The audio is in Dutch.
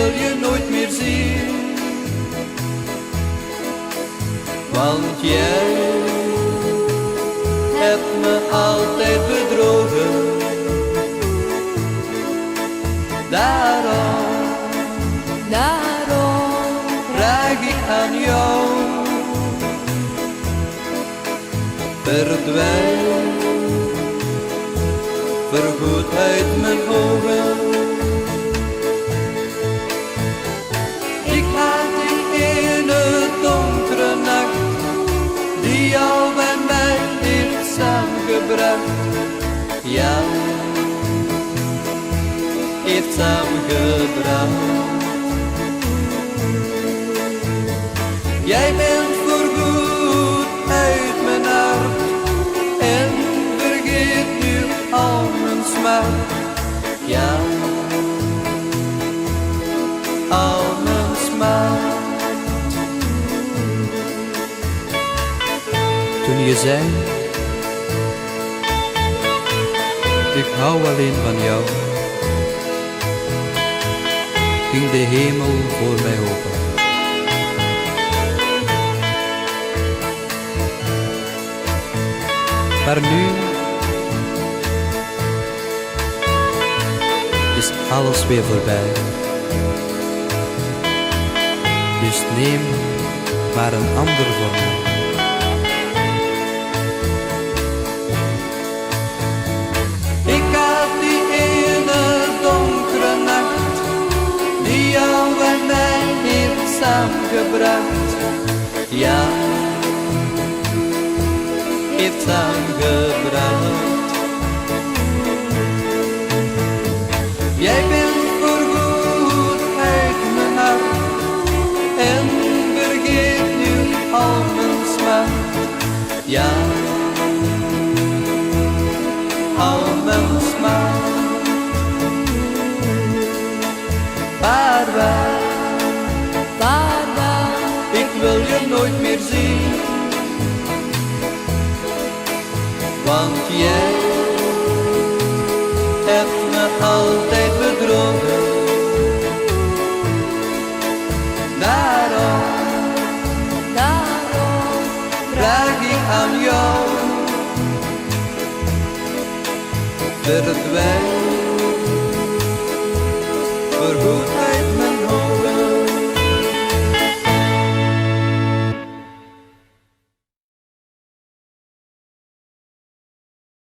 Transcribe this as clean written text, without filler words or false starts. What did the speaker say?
wil je nooit meer zien, want jij hebt me altijd bedrogen. Daarom vraag ik aan jou, verdwijn voorgoed uit mijn ogen. Ik haat die ene donkere nacht die jou bij mij heeft samengebracht. Ja, heeft samengebracht. Jij bent voorgoed uit mijn hart en vergeet nu al mijn smart. Ja, al mijn smart. Toen je zei, ik hou alleen van jou, ging de hemel voor mij open. Maar nu is alles weer voorbij. Dus neem maar een ander voor mij. Ik had die ene donkere nacht die jou bij mij heeft samengebracht. Ja, heeft samengebracht. Jij bent voorgoed uit mijn hart en vergeet nu al mijn smart. Ja, al mijn smart. Vaarwel, ik wil je nooit meer zien, want jij hebt me altijd bedrogen. Daarom vraag ik aan jou, verdwijn